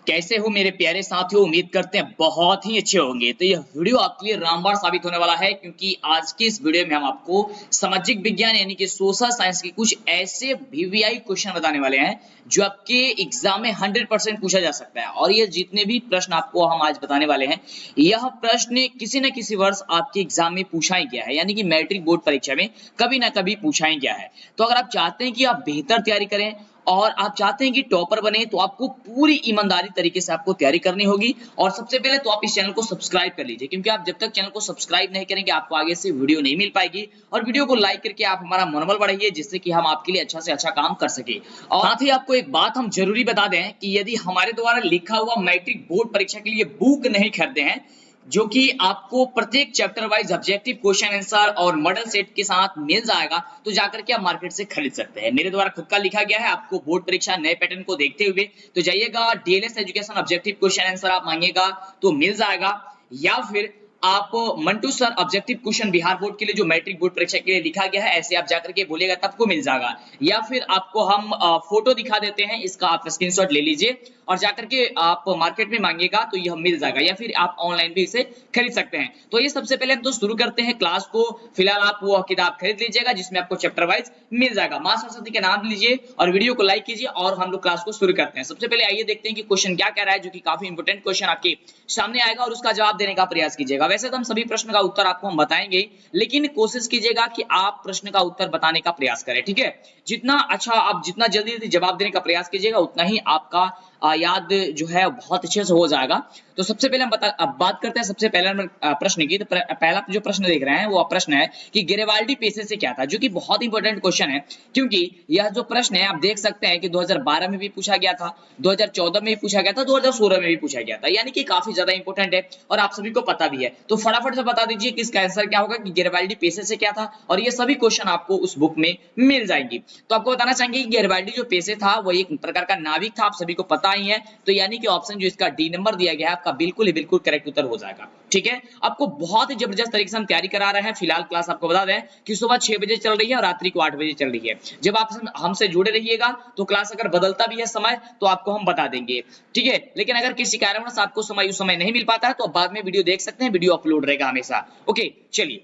कैसे हो मेरे प्यारे साथियों, उम्मीद करते हैं बहुत ही अच्छे होंगे। तो यह वीडियो आपके लिए रामबाण साबित होने वाला है, क्योंकि आज की इस वीडियो में हम आपको सामाजिक विज्ञान यानी कि सोशल साइंस के कुछ ऐसे वीवीआई क्वेश्चन बताने वाले हैं जो आपके एग्जाम में 100% पूछा जा सकता है। और ये जितने भी प्रश्न आपको हम आज बताने वाले हैं, यह प्रश्न किसी न किसी वर्ष आपके एग्जाम में पूछा ही गया है, यानी कि मैट्रिक बोर्ड परीक्षा में कभी ना कभी पूछा ही गया है। तो अगर आप चाहते हैं कि आप बेहतर तैयारी करें और आप चाहते हैं कि टॉपर बने, तो आपको पूरी ईमानदारी तरीके से आपको तैयारी करनी होगी। और सबसे पहले तो आप इस चैनल को सब्सक्राइब कर लीजिए, क्योंकि आप जब तक चैनल को सब्सक्राइब नहीं करेंगे आपको आगे से वीडियो नहीं मिल पाएगी। और वीडियो को लाइक करके आप हमारा मनोबल बढ़ाइए, जिससे कि हम आपके लिए अच्छा से अच्छा काम कर सके। और साथ ही आपको एक बात हम जरूरी बता दें कि यदि हमारे द्वारा लिखा हुआ मैट्रिक बोर्ड परीक्षा के लिए बुक नहीं खरीदते हैं, जो कि आपको प्रत्येक chapter wise objective question answer और मॉडल सेट के साथ मिल जाएगा, तो जाकर के आप मार्केट से खरीद सकते हैं। मेरे द्वारा खुद का लिखा गया है, आपको बोर्ड परीक्षा नए पैटर्न को देखते हुए तो जाइएगा, DLS education objective question answer आप मांगिएगा तो मिल जाएगा। या फिर आप Mantu sir objective question Bihar board के लिए जो मैट्रिक बोर्ड परीक्षा के लिए लिखा गया है, ऐसे आप जाकर के बोलिएगा तब को मिल जाएगा। या फिर आपको हम फोटो दिखा देते हैं, इसका आप स्क्रीनशॉट ले लीजिए और जाकर के आप मार्केट में मांगिएगा तो यह मिल जाएगा। या फिर आप ऑनलाइन भी इसे खरीद सकते हैं। तो ये सबसे पहले हम तो शुरू करते हैं क्लास को। फिलहाल आप वो किताब खरीद लीजिएगा जिसमें आपको चैप्टर वाइज मिल जाएगा। मां सरस्वती के नाम लीजिए और वीडियो को लाइक कीजिए और हम लोग क्लास को शुरू करते हैं। सबसे पहले आइए देखते हैं कि क्वेश्चन क्या कह रहा है, जो कि काफी इंपोर्टेंट क्वेश्चन आपके सामने आएगा और उसका जवाब देने का प्रयास कीजिएगा। वैसे तो हम सभी प्रश्न का उत्तर आपको हम बताएंगे, लेकिन कोशिश कीजिएगा कि आप प्रश्न का उत्तर बताने का प्रयास करें, ठीक है। जितना अच्छा आप जितना जल्दी जवाब देने का प्रयास कीजिएगा, उतना ही आपका याद जो है बहुत अच्छे से हो जाएगा। तो सबसे पहले हम अब बात करते हैं सबसे पहले प्रश्न की। तो पहला जो प्रश्न देख रहे हैं वो प्रश्न है कि गेरिबाल्डी पेशे से क्या था, जो कि बहुत इंपॉर्टेंट क्वेश्चन है, क्योंकि यह जो प्रश्न है आप देख सकते हैं कि 2012 में भी पूछा गया था, 2014 में भी पूछा गया था, 2016 में भी पूछा गया था, यानी कि काफी ज्यादा इंपॉर्टेंट है और आप सभी को पता भी है। तो फटाफट से बता दीजिए कि इसका आंसर क्या होगा, कि गेरिबाल्डी पेशे से क्या था। और ये सभी क्वेश्चन आपको उस बुक में मिल जाएंगी। तो आपको बताना चाहेंगे कि गेरिबाल्डी जो पेशे था वो एक प्रकार का नाविक था, आप सभी को पता ही है। तो यानी कि ऑप्शन जो इसका डी नंबर दिया गया है आपका बिल्कुल ही बिल्कुल करेक्ट उत्तर हो जाएगा, ठीक है। आपको बहुत ही जबरदस्त तरीके से हम तैयारी करा रहे हैं। फिलहाल क्लास आपको बता दें कि सुबह 6 बजे चल रही है और रात्रि को 8 बजे चल रही है। जब आप हमसे जुड़े रहिएगा तो क्लास अगर बदलता भी है समय तो आपको हम बता देंगे, ठीक है। लेकिन अगर किसी कारणवश आपको उस समय नहीं मिल पाता है तो बाद में वीडियो देख सकते हैं, वीडियो अपलोड रहेगा हमेशा। ओके, चलिए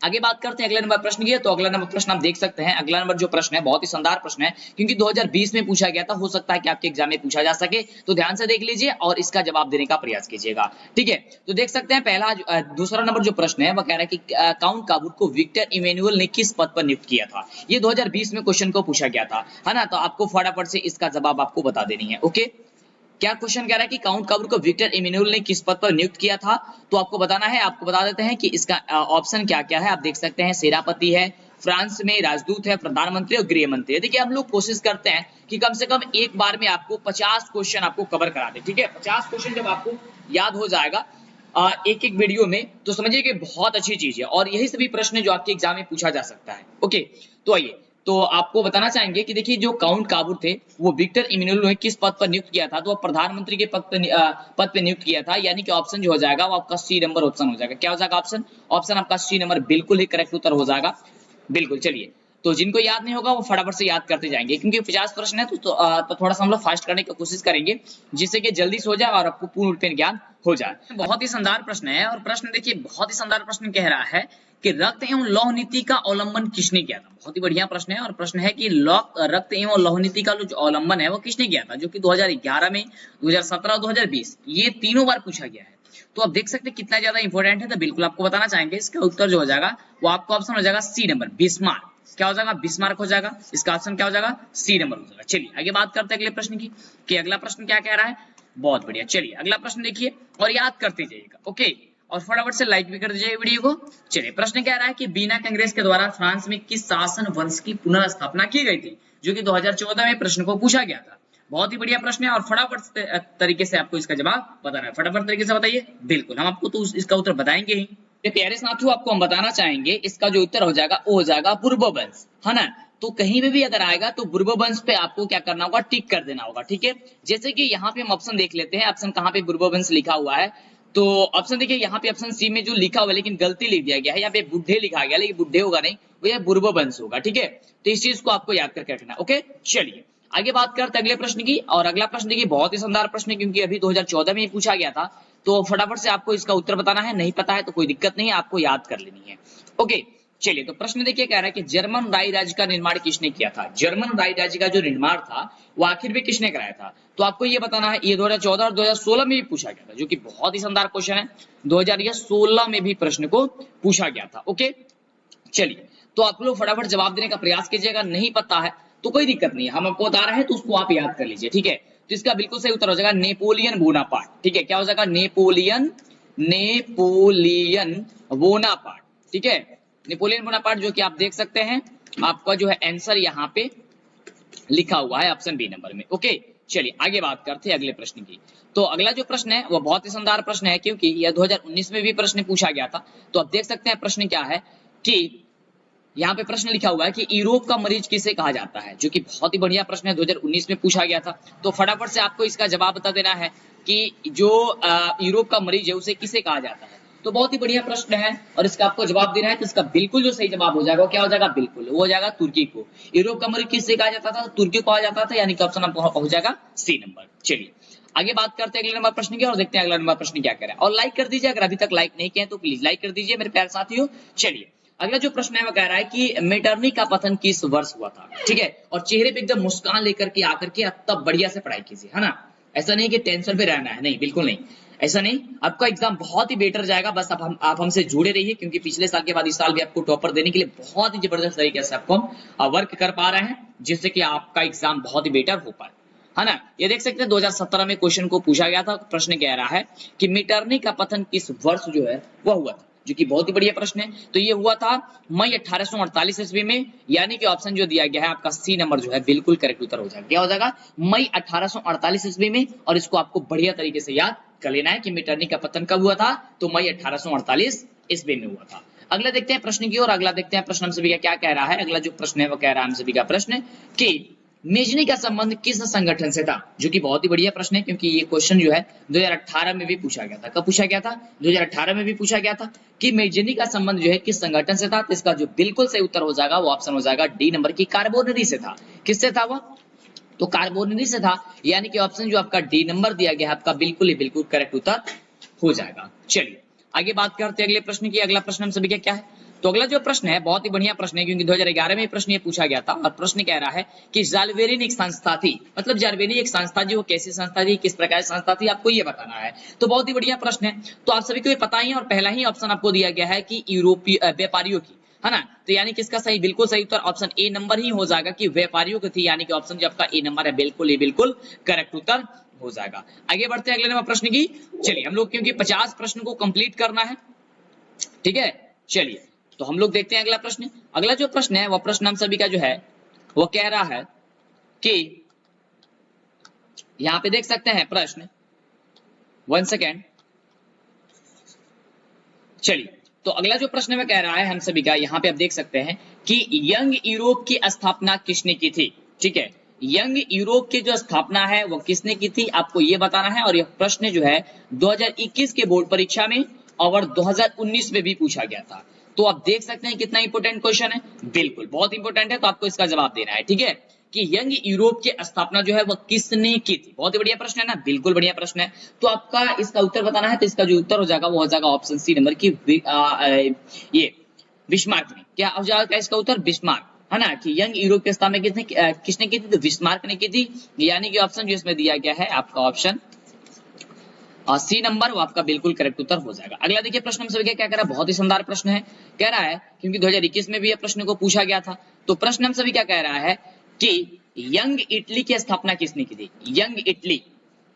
आगे बात करते हैं अगले नंबर प्रश्न की। तो अगला नंबर प्रश्न आप देख सकते हैं। अगला नंबर जो प्रश्न है बहुत ही शानदार प्रश्न है, क्योंकि 2020 में पूछा गया था, हो सकता है कि आपके एग्जाम में पूछा जा सके। तो ध्यान से देख लीजिए और इसका जवाब देने का प्रयास कीजिएगा, ठीक है। तो देख सकते हैं दूसरा नंबर जो प्रश्न है वह कह रहा है कि काउंट काबूर को विक्टर इमैनुअल ने किस पद पर नियुक्त किया था। ये 2020 में क्वेश्चन को पूछा गया था, है ना। तो आपको फटाफट से इसका जवाब आपको बता देनी है। ओके, क्या क्वेश्चन कह रहा है कि काउंट काबूर को विक्टर इमैनुअल ने किस पद पर नियुक्त किया था। तो आपको बताना है, आपको बता देते हैं कि इसका ऑप्शन क्या क्या है। आप देख सकते हैं सेनापति है, फ्रांस में राजदूत है, प्रधानमंत्री और गृह मंत्री। देखिए हम लोग कोशिश करते हैं कि कम से कम एक बार में आपको 50 क्वेश्चन आपको कवर करा दे, ठीक है। 50 क्वेश्चन जब आपको याद हो जाएगा एक एक वीडियो में, तो समझिए कि बहुत अच्छी चीज है। और यही सभी प्रश्न जो आपके एग्जाम में पूछा जा सकता है। ओके, तो आइए तो आपको बताना चाहेंगे कि देखिए जो काउंट काबूर थे वो विक्टर इमैनुअल ने किस पद पर नियुक्त किया था। तो वो प्रधानमंत्री के पद पे नियुक्त किया था, यानी कि ऑप्शन जो हो जाएगा वो आपका सी नंबर ऑप्शन हो जाएगा। क्या हो जाएगा ऑप्शन आपका सी नंबर बिल्कुल ही करेक्ट उत्तर हो जाएगा, बिल्कुल। चलिए, तो जिनको याद नहीं होगा वो फटाफट से याद करते जाएंगे, क्योंकि 50 प्रश्न है तो थोड़ा सा हम लोग फास्ट करने की कोशिश करेंगे, जिससे कि जल्दी से हो जाए और आपको पूर्ण रूप में ज्ञान हो जाए। बहुत ही शानदार प्रश्न है और प्रश्न देखिए बहुत ही शानदार प्रश्न कह रहा है कि रक्त एवं लौह नीति का अवलंबन किसने किया था। बहुत ही बढ़िया प्रश्न है और प्रश्न है कि रक्त एवं लौह नीति का जो अवलंबन है वो किसने किया था, जो कि 2011 में, 2017 और 2020 ये तीनों बार पूछा गया है। तो आप देख सकते हैं कितना ज्यादा इंपॉर्टेंट है। तो बिल्कुल आपको बताना चाहेंगे इसका उत्तर जो हो जाएगा वो आपका ऑप्शन हो जाएगा सी नंबर, बिस्मार्क। क्या हो जाएगा, बिस्मार्क हो जाएगा। इसका ऑप्शन क्या हो जाएगा, सी नंबर हो जाएगा। चलिए आगे बात करते हैं अगले प्रश्न की, कि अगला प्रश्न क्या कह रहा है। बहुत बढ़िया, चलिए अगला प्रश्न देखिए और याद करते जाइएगा। ओके, और फटाफट से लाइक भी कर दीजिए वीडियो को। चलिए प्रश्न कह रहा है कि बीना कांग्रेस के द्वारा फ्रांस में किस शासन वंश की पुनर्स्थापना की गई थी, जो कि 2014 में प्रश्न को पूछा गया था। बहुत ही बढ़िया प्रश्न है और फटाफट तरीके से आपको इसका जवाब बताना है। फटाफट तरीके से बताइए, बिल्कुल हम आपको तो इसका उत्तर बताएंगे ही। प्यारे साथियों, आपको हम बताना चाहेंगे इसका जो उत्तर हो जाएगा वो हो जाएगा बुर्बोवंश, है ना। तो कहीं पे भी अगर आएगा तो बुर्बोवंश पे आपको क्या करना होगा, टिक कर देना होगा, ठीक है। जैसे कि यहाँ पे हम ऑप्शन देख लेते हैं, ऑप्शन कहाँ पे बुर्बोवंश लिखा हुआ है। तो ऑप्शन देखिए यहाँ पे ऑप्शन सी में जो लिखा हुआ है लेकिन गलती लिख दिया गया है, यहाँ पे बुढ़े लिखा गया, लेकिन बुढ़े होगा नहीं, वो यह बुर्बोवंश होगा, ठीक है। तो इस चीज को आपको याद करके रखना। ओके, चलिए आगे बात करते हैं अगले प्रश्न की, और अगला प्रश्न देखिए बहुत ही शानदार प्रश्न है, क्योंकि अभी 2014 में ही पूछा गया था। तो फटाफट से आपको इसका उत्तर बताना है, नहीं पता है तो कोई दिक्कत नहीं है, आपको याद कर लेनी है। ओके चलिए, तो प्रश्न देखिए कह रहा है कि जर्मन राय राज्य का निर्माण किसने किया था। जर्मन राय राज्य का जो निर्माण था वो आखिर में किसने कराया था, तो आपको ये बताना है। ये 2014 और 2016 में भी पूछा गया था, जो कि बहुत ही शानदार क्वेश्चन है। 2016 में भी प्रश्न को पूछा गया था। ओके चलिए, तो आप लोग फटाफट जवाब देने का प्रयास कीजिएगा, नहीं पता है तो कोई दिक्कत नहीं है, हम आपको बता रहे हैं तो उसको आप याद कर लीजिए, ठीक है। तो इसका बिल्कुल सही उत्तर हो जाएगा नेपोलियन बोनापार्ट, ठीक है। क्या हो जाएगा, नेपोलियन बोनापार्ट, ठीक है। नेपोलियन बोनापार्ट, जो कि आप देख सकते हैं आपका जो है आंसर यहाँ पे लिखा हुआ है ऑप्शन बी नंबर में। ओके चलिए आगे बात करते हैं अगले प्रश्न की। तो अगला जो प्रश्न है वो बहुत ही शानदार प्रश्न है, क्योंकि यह 2019 में भी प्रश्न पूछा गया था। तो आप देख सकते हैं प्रश्न क्या है कि यहाँ पे प्रश्न लिखा हुआ है कि यूरोप का मरीज किसे कहा जाता है, जो कि बहुत ही बढ़िया प्रश्न है, 2019 में पूछा गया था। तो फटाफट से आपको इसका जवाब बता देना है कि जो यूरोप का मरीज है उसे किसे कहा जाता है। तो बहुत ही बढ़िया प्रश्न है और इसका आपको जवाब देना है। तो इसका बिल्कुल जो सही जवाब हो जाएगा, क्या हो जाएगा, बिल्कुल वो हो जाएगा तुर्की को। यूरोप का मरीज किससे कहा जाता था, तुर्की को कहा जाता था, यानी कि ऑप्शन आपको हो जाएगा सी नंबर। चलिए आगे बात करते हैं अगले नंबर प्रश्न की, और देखते हैं अगला नंबर प्रश्न क्या कह रहा है। और लाइक कर दीजिए, अगर अभी तक लाइक नहीं किया तो प्लीज लाइक कर दीजिए मेरे प्यारे साथियों। चलिए अगला जो प्रश्न है वो कह रहा है कि मेटरनी का पतन किस वर्ष हुआ था, ठीक है। और चेहरे पे एकदम मुस्कान लेकर के आकर के अब तब बढ़िया से पढ़ाई कीजिए, है ना। ऐसा नहीं कि टेंशन पे रहना है, नहीं बिल्कुल नहीं, ऐसा नहीं। आपका एग्जाम बहुत ही बेटर जाएगा, बस आप हमसे जुड़े रहिए, क्योंकि पिछले साल के बाद इस साल भी आपको टॉपर देने के लिए बहुत ही जबरदस्त तरीके से आपको हम वर्क कर पा रहे हैं, जिससे कि आपका एग्जाम बहुत ही बेटर हो पाए, है ना। ये देख सकते हैं 2017 में क्वेश्चन को पूछा गया था। प्रश्न कह रहा है कि मेटरनी का पतन किस वर्ष जो है वह हुआ था, जो कि बहुत ही बढ़िया प्रश्न है। तो ये हुआ था मई 1848 ईस्वी में, यानी कि ऑप्शन जो दिया गया है आपका सी नंबर जो है बिल्कुल करेक्ट उत्तर हो जाएगा। क्या हो जाएगा, मई 1848 ईस्वी में। और इसको आपको बढ़िया तरीके से याद कर लेना है कि मेटरनी का पतन कब हुआ था, तो मई 1848 ईस्वी में हुआ था। अगला देखते हैं प्रश्न की ओर। अगला देखते हैं प्रश्न हम सभी का क्या कह रहा है। अगला जो प्रश्न है वो कह रहा है हम सभी का प्रश्न कि मेजनी का संबंध किस संगठन से था, जो कि बहुत ही बढ़िया प्रश्न है, क्योंकि ये क्वेश्चन जो है 2018 में भी पूछा गया था। कब पूछा गया था, 2018 में भी पूछा गया था कि मेजनी का संबंध जो है किस संगठन से था। तो इसका जो बिल्कुल सही उत्तर हो जाएगा वो ऑप्शन हो जाएगा डी नंबर की, कार्बोनरी से था। किससे था वो, तो कार्बोनरी से था, यानी कि ऑप्शन जो आपका डी नंबर दिया गया है आपका बिल्कुल ही बिल्कुल करेक्ट उत्तर हो जाएगा। चलिए आगे बात करते हैं अगले प्रश्न की। अगला प्रश्न हम सभी का क्या है, तो अगला जो प्रश्न है बहुत ही बढ़िया प्रश्न है, क्योंकि 2011 में प्रश्न ये पूछा गया था। और प्रश्न कह रहा है कि जाल्बेरिन एक संस्था थी, मतलब जाल्बेरिन एक संस्था जी, वो कैसी संस्था थी, किस प्रकार की संस्था थी, आपको ये बताना है। तो बहुत ही बढ़िया प्रश्न है, तो आप सभी को ये पता ही है। और पहला ही ऑप्शन आपको दिया गया है कि यूरोपीय व्यापारियों की, है ना। तो यानी कि इसका सही बिल्कुल सही उत्तर ऑप्शन ए नंबर ही हो जाएगा कि व्यापारियों की थी, यानी कि ऑप्शन जो आपका ए नंबर है बिल्कुल ही बिल्कुल करेक्ट उत्तर हो जाएगा। आगे बढ़ते हैं अगले नंबर प्रश्न की। चलिए हम लोग क्योंकि 50 प्रश्न को कंप्लीट करना है, ठीक है। चलिए तो हम लोग देखते हैं अगला प्रश्न। अगला जो प्रश्न है वह प्रश्न हम सभी का जो है वो कह रहा है कि यहां पे देख सकते हैं प्रश्न, 1 सेकेंड। चलिए तो अगला जो प्रश्न में कह रहा है हम सभी का, यहां पे आप देख सकते हैं कि यंग यूरोप की स्थापना किसने की थी, ठीक है। यंग यूरोप की जो स्थापना है वो किसने की थी, आपको ये बताना है। और यह प्रश्न जो है 2021 के बोर्ड परीक्षा में और 2019 में भी पूछा गया था। तो आप देख सकते हैं कितना इंपोर्टेंट क्वेश्चन है, बिल्कुल बहुत इंपोर्टेंट है। तो आपको इसका जवाब देना है, ठीक है, कि यंग यूरोप की स्थापना जो है वो किसने की थी। बहुत ही बढ़िया प्रश्न है ना, बिल्कुल बढ़िया प्रश्न है। तो आपका इसका उत्तर बताना है। तो इसका जो उत्तर हो जाएगा वो हो जाएगा ऑप्शन सी नंबर की, ये बिस्मार्क ने। क्या हो जाएगा इसका उत्तर, बिस्मार्क, है ना। कि यंग यूरोप की स्थापना किसने की थी, तो बिस्मार्क ने की थी, यानी कि ऑप्शन जो इसमें दिया गया है आपका ऑप्शन सी नंबर, वो आपका बिल्कुल करेक्ट उत्तर हो जाएगा। अगला देखिए प्रश्न हम सभी क्या कह रहा है, बहुत ही शानदार प्रश्न है। कह रहा है क्योंकि 2021 में भी यह प्रश्न को पूछा गया था। तो प्रश्न हम सभी क्या कह रहा है कि यंग इटली की स्थापना किसने की थी, यंग इटली।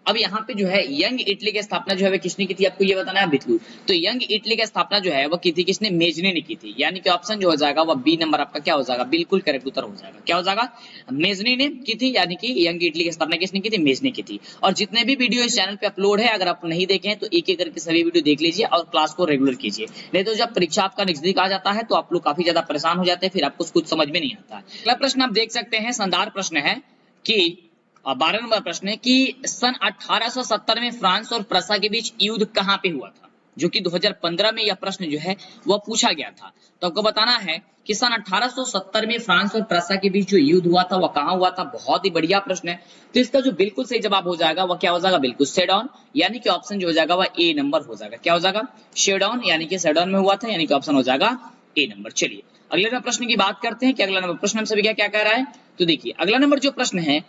अब यहाँ पे जो है यंग इटली की स्थापना जो है वह किसने की थी, आपको ये बताना है बिल्कुल। तो यंग इटली की स्थापना जो है वो की थी किसने, मेजनी ने की थी, यानी कि ऑप्शन जो हो जाएगा वह बी नंबर आपका क्या हो जाएगा, बिल्कुल करेक्ट उत्तर हो जाएगा। क्या हो जाएगा, मेजनी ने की थी, यानी कि यंग इटली की स्थापना किसने की थी, मेजनी की थी। और जितने भी वीडियो इस चैनल पे अपलोड है, अगर आप नहीं देखे हैं तो एक एक करके सभी वीडियो देख लीजिए और क्लास को रेगुलर कीजिए। नहीं तो जब परीक्षा आपका नजदीक आ जाता है तो आप लोग काफी ज्यादा परेशान हो जाते हैं, फिर आपको कुछ समझ में नहीं आता। अगला प्रश्न आप देख सकते हैं, शानदार प्रश्न है कि 12 नंबर प्रश्न है कि सन 1870 में फ्रांस और प्रसा के बीच युद्ध कहां पे हुआ था। जो कि 2015 में यह प्रश्न जो है वह पूछा गया था। तो आपको बताना है कि सन 1870 में फ्रांस और प्रसा के बीच जो युद्ध हुआ था वह कहां हुआ था। बहुत ही बढ़िया प्रश्न है। तो इसका जो बिल्कुल सही जवाब हो जाएगा वह क्या हो जाएगा, बिल्कुल सेडॉन, यानी कि ऑप्शन जो हो जाएगा वह ए नंबर हो जाएगा। क्या हो जाएगा, शेडॉन, यानी कि सेडॉन में हुआ था, यानी कि ऑप्शन हो जाएगा ए नंबर। चलिए अगले नंबर प्रश्न की बात करते हैं कि अगला नंबर प्रश्न हम सभी क्या कह रहा है। तो देखिए अगला नंबर जो प्रश्न है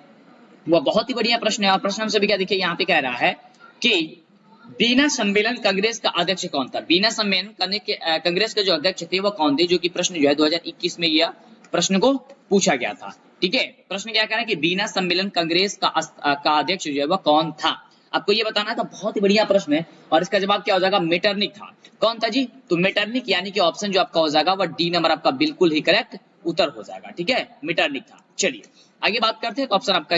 वह बहुत ही बढ़िया प्रश्न है, और प्रश्न हम सभी क्या देखिए यहाँ पे कह रहा है कि बीना सम्मेलन कांग्रेस का अध्यक्ष कौन था। बीना सम्मेलन करने के कांग्रेस के जो अध्यक्ष थे वो कौन थे, जो कि प्रश्न जो है 2021 में यह प्रश्न को पूछा गया था। ठीक है, प्रश्न क्या कह रहा है कि बीना सम्मेलन कांग्रेस का अध्यक्ष जो है वह कौन था, आपको ये बताना है। तो बहुत ही बढ़िया प्रश्न है, और इसका जवाब क्या हो जाएगा, मेटरनिक था। कौन था जी, तो मेटरनिक, यानी कि ऑप्शन जो आपका हो जाएगा वह डी नंबर आपका बिल्कुल ही करेक्ट उत्तर हो जाएगा। ठीक है, मेटरनिक था। चलिए आगे बात करते हैं, तो ऑप्शन आपका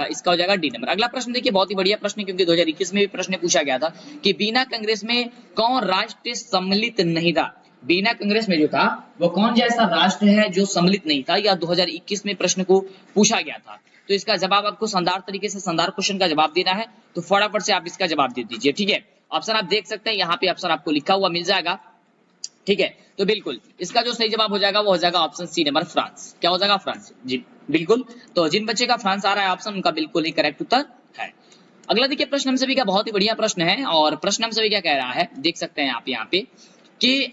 इसका हो जाएगा डी नंबर। अगला प्रश्न देखिए बहुत ही बढ़िया प्रश्न है, क्योंकि 2021 में भी प्रश्न पूछा गया था कि बिना कांग्रेस में कौन राष्ट्र सम्मिलित नहीं था। बिना कांग्रेस में जो था वो कौन जैसा राष्ट्र है जो सम्मिलित नहीं था, या 2021 में प्रश्न को पूछा गया था। तो इसका जवाब आपको शानदार तरीके से शानदार क्वेश्चन का जवाब देना है, तो फटाफट से आप इसका जवाब दे दीजिए। ठीक है, ऑप्शन आप देख सकते हैं यहाँ पे, ऑप्शन आपको लिखा हुआ मिल जाएगा। ठीक है, तो बिल्कुल इसका जो सही जवाब हो जाएगा वो हो जाएगा ऑप्शन सी नंबर, फ्रांस। क्या हो जाएगा, फ्रांस जी बिल्कुल। तो जिन बच्चे का फ्रांस आ रहा है ऑप्शन, उनका बिल्कुल ही करेक्ट उत्तर है। अगला देखिए प्रश्न हम सभी का बहुत ही बढ़िया प्रश्न है, और प्रश्न हम सभी क्या कह रहा है, देख सकते हैं आप यहाँ पे कि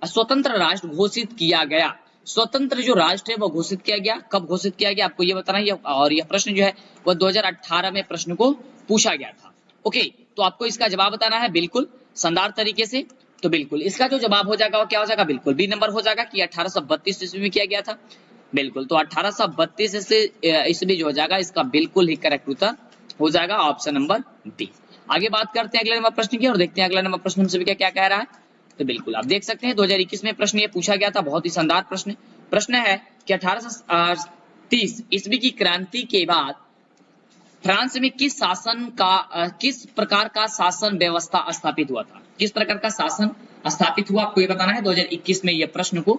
स्वतंत्र राष्ट्र घोषित किया गया। स्वतंत्र जो राष्ट्र है वो घोषित किया गया, कब घोषित किया गया आपको ये बताना है। और यह प्रश्न जो है वो 2018 में प्रश्न को पूछा गया था। ओके, तो आपको इसका जवाब बताना है बिल्कुल शानदार तरीके से। तो बिल्कुल इसका जो जवाब हो जाएगा वो क्या हो जाएगा, बिल्कुल बी नंबर हो जाएगा कि 1832 ईस्वी में किया गया था। बिल्कुल, तो 1832 ईस्वी जो हो जाएगा इसका बिल्कुल ही करेक्ट उत्तर हो जाएगा ऑप्शन नंबर बी। आगे बात करते हैं अगले नंबर प्रश्न की, और देखते हैं अगला नंबर प्रश्न हम सभी क्या कह रहा है। तो बिल्कुल आप देख सकते हैं 2021 में प्रश्न ये पूछा गया था, बहुत ही शानदार प्रश्न। प्रश्न है कि 1830 ईस्वी की क्रांति के बाद फ्रांस में किस प्रकार का शासन व्यवस्था स्थापित हुआ था। किस प्रकार का शासन स्थापित हुआ आपको ये बताना है। 2021 में यह प्रश्न को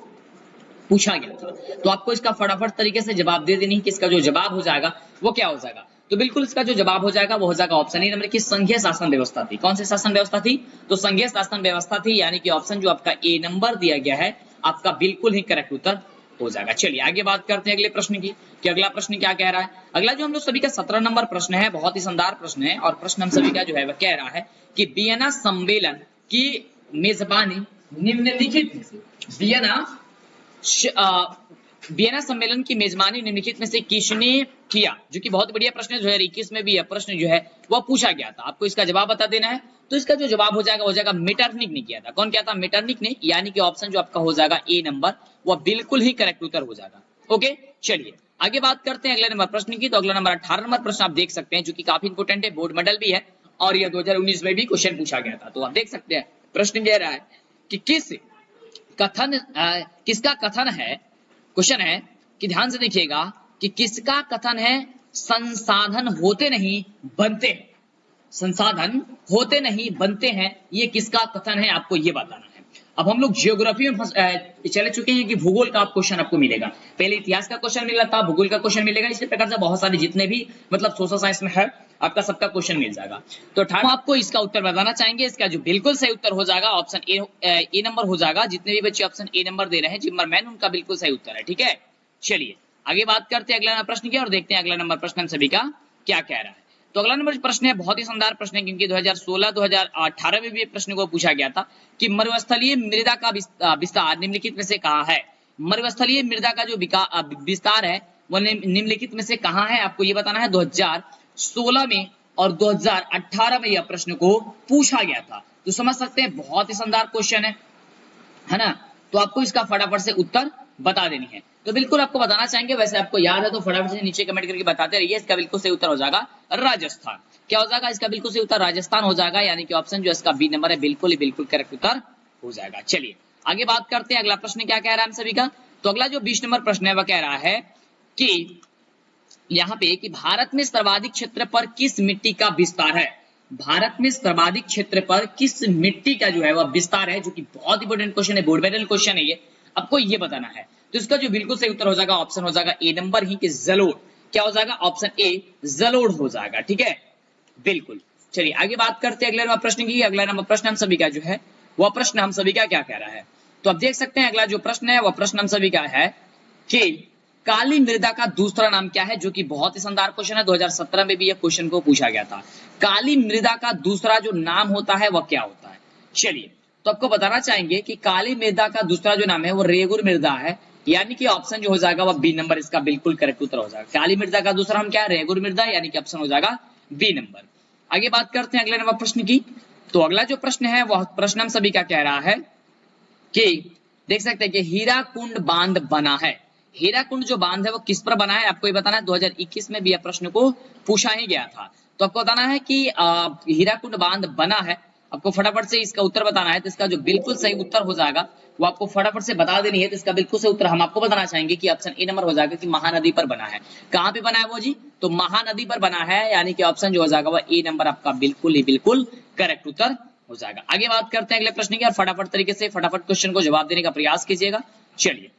पूछा गया था, तो आपको इसका फटाफट तरीके से जवाब दे देनी कि इसका जो जवाब हो जाएगा वो क्या हो जाएगा। तो बिल्कुल इसका जो जवाब हो जाएगा वो हो जाएगा ऑप्शन ए नंबर की संघीय शासन व्यवस्था थी। कौन सी शासन व्यवस्था थी, तो संघीय शासन व्यवस्था थी, यानी कि ऑप्शन जो आपका ए नंबर दिया गया है आपका बिल्कुल ही करेक्ट उत्तर हो जाएगा। चलिए आगे बात करते हैं अगले प्रश्न की कि अगला प्रश्न क्या कह रहा है। अगला जो हम लोग सभी का 17 नंबर प्रश्न है, बहुत ही शानदार प्रश्न है, और प्रश्न हम सभी का जो है वह कह रहा है कि वियना सम्मेलन की मेजबानी निम्नलिखित में से वियना सम्मेलन की मेजबानी निम्नलिखित में से किसने किया, जो कि बहुत बढ़िया प्रश्न है। 2021 में भी यह प्रश्न जो है वह पूछा गया था, आपको इसका जवाब बता देना है। तो इसका जो जवाब हो जाएगा मेटरनिक ने किया था। कौन किया था, मेटरनिक ने, यानी कि ऑप्शन जो आपका हो जाएगा ए नंबर वह बिल्कुल ही करेक्ट उत्तर हो जाएगा। ओके, चलिए आगे बात करते हैं अगले नंबर प्रश्न की। तो अगला नंबर 18 नंबर प्रश्न आप देख सकते हैं, जो कि काफी इंपोर्टेंट है, बोर्ड मेडल भी है, और यह 2019 में भी क्वेश्चन पूछा गया था। तो आप देख सकते हैं प्रश्न कह रहा है कि किसका कथन है, क्वेश्चन है कि ध्यान से देखिएगा कि किसका कथन है, संसाधन होते नहीं बनते हैं। संसाधन होते नहीं बनते हैं, ये किसका कथन है आपको ये बताना है। अब हम लोग जियोग्राफी में चले चुके हैं कि भूगोल का क्वेश्चन आपको मिलेगा, पहले इतिहास का क्वेश्चन मिला था, भूगोल का क्वेश्चन मिलेगा, इसी प्रकार से बहुत सारे जितने भी मतलब सोशल साइंस में है आपका सबका क्वेश्चन मिल जाएगा। तो हम आपको इसका उत्तर बताना चाहेंगे। इसका जो बिल्कुल सही उत्तर हो जाएगा ऑप्शन ए नंबर हो जाएगा। जितने भी बच्चे ऑप्शन ए नंबर दे रहे हैं जिम्मरमैन, उनका बिल्कुल सही उत्तर है। ठीक है, चलिए आगे बात करते हैं अगला प्रश्न की, और देखते हैं अगला नंबर प्रश्न सभी का क्या कह रहा है। तो अगला नंबर प्रश्न है बहुत ही शानदार प्रश्न है, क्योंकि 2016-2018 में भी प्रश्न को पूछा गया था कि मरुस्थलीय मृदा का विस्तार निम्नलिखित में से कहाँ है। मरुस्थलीय मृदा का जो विस्तार है वो निम्नलिखित में से कहाँ है, आपको ये बताना है। 2016 में और 2018 में यह प्रश्न को पूछा गया था। तो समझ सकते हैं बहुत ही शानदार क्वेश्चन है ना। तो आपको इसका फटाफट से उत्तर बता देनी है। तो बिल्कुल आपको बताना चाहेंगे, वैसे आपको याद है तो फटाफट से नीचे कमेंट करके बताते रहिए। इसका बिल्कुल सही उत्तर हो जाएगा राजस्थान। क्या हो जाएगा, इसका बिल्कुल सही उत्तर राजस्थान हो जाएगा, यानी कि ऑप्शन जो इसका बी नंबर है बिल्कुल ही बिल्कुल करेक्ट उत्तर हो जाएगा। चलिए आगे बात करते हैं अगला प्रश्न क्या कह रहा है हम सभी का। तो अगला जो 20 नंबर प्रश्न है वह कह रहा है कि यहाँ पे कि भारत में सर्वाधिक क्षेत्र पर किस मिट्टी का विस्तार है। भारत में सर्वाधिक क्षेत्र पर किस मिट्टी का जो है वह विस्तार है, जो कि बहुत इंपोर्टेंट क्वेश्चन है, बोर्ड मेडल क्वेश्चन है ये, आपको ये बताना है। तो इसका जो बिल्कुल सही उत्तर हो जाएगा ऑप्शन हो जाएगा ए नंबर ही कि जलोढ़। क्या हो जाएगा, ऑप्शन ए जलोढ़ हो जाएगा। ठीक है, बिल्कुल चलिए आगे बात करते हैं अगले नंबर प्रश्न की। अगला नंबर प्रश्न हम सभी का जो है वह प्रश्न हम सभी का क्या कह रहा है, तो आप देख सकते हैं अगला जो प्रश्न है वह प्रश्न हम सभी का है कि काली मृदा का दूसरा नाम क्या है, जो कि बहुत ही शानदार क्वेश्चन है। 2017 में भी यह क्वेश्चन को पूछा गया था। काली मृदा का दूसरा जो नाम होता है वह क्या होता है। चलिए तो आपको बताना चाहेंगे कि काली मृदा का दूसरा जो नाम है वो रेगुर मृदा है, यानी कि ऑप्शन जो हो जाएगा वह बी नंबर इसका बिल्कुल करेक्ट उत्तर हो जाएगा। काली मृदा का दूसरा नाम क्या है, रेगुर मृदा, यानी कि ऑप्शन हो जाएगा बी नंबर। आगे बात करते हैं अगले नंबर प्रश्न की। तो अगला जो प्रश्न है वह प्रश्न हम सभी का कह रहा है कि देख सकते हैं कि हीराकुंड बांध बना है। हीराकुंड जो बांध है वो किस पर बना है, आपको ये बताना है। 2021 में भी यह प्रश्न को पूछा ही गया था। तो आपको बताना है कि हीराकुंड बांध बना है, आपको फटाफट से इसका उत्तर बताना है। तो इसका जो बिल्कुल सही उत्तर हो जाएगा वो आपको फटाफट से बता देनी है। तो इसका बिल्कुल सही उत्तर हम आपको बताना चाहेंगे कि ऑप्शन ए नंबर हो जाएगा कि महानदी पर बना है। कहां पे बना है वो जी, तो महानदी पर बना है, यानी कि ऑप्शन जो हो जाएगा वो ए नंबर आपका बिल्कुल ही बिल्कुल करेक्ट उत्तर हो जाएगा। आगे बात करते हैं अगले प्रश्न की और फटाफट तरीके से फटाफट क्वेश्चन को जवाब देने का प्रयास कीजिएगा। चलिए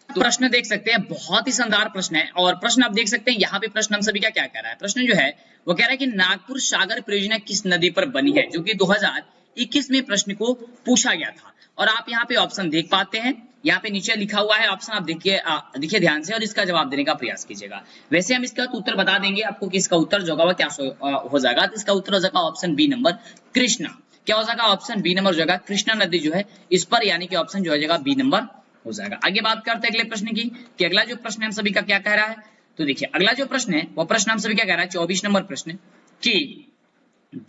तो प्रश्न देख सकते हैं, बहुत ही शानदार प्रश्न है। और प्रश्न आप देख सकते हैं यहाँ पे प्रश्न हम सभी का क्या कह रहा है। प्रश्न जो है वो कह रहा है कि नागपुर सागर परियोजना किस नदी पर बनी है, जो कि 2021 में प्रश्न को पूछा गया था। और आप यहाँ पे ऑप्शन देख पाते हैं, यहाँ पे नीचे लिखा हुआ है ऑप्शन, आप देखिए ध्यान से और इसका जवाब देने का प्रयास कीजिएगा। वैसे हम इसका उत्तर बता देंगे आपको कि इसका उत्तर जो होगा क्या हो जाएगा। तो इसका उत्तर हो जाएगा ऑप्शन बी नंबर कृष्णा। क्या हो जाएगा, ऑप्शन बी नंबर हो जाएगा कृष्णा नदी जो है इस पर, यानी कि ऑप्शन जो हो जाएगा बी नंबर हो जाएगा। आगे बात करते हैं अगले प्रश्न की कि अगला जो प्रश्न हम सभी का क्या कह रहा है। तो देखिए अगला जो प्रश्न है वो प्रश्न हम सभी क्या कह रहा है, 24 नंबर प्रश्न कि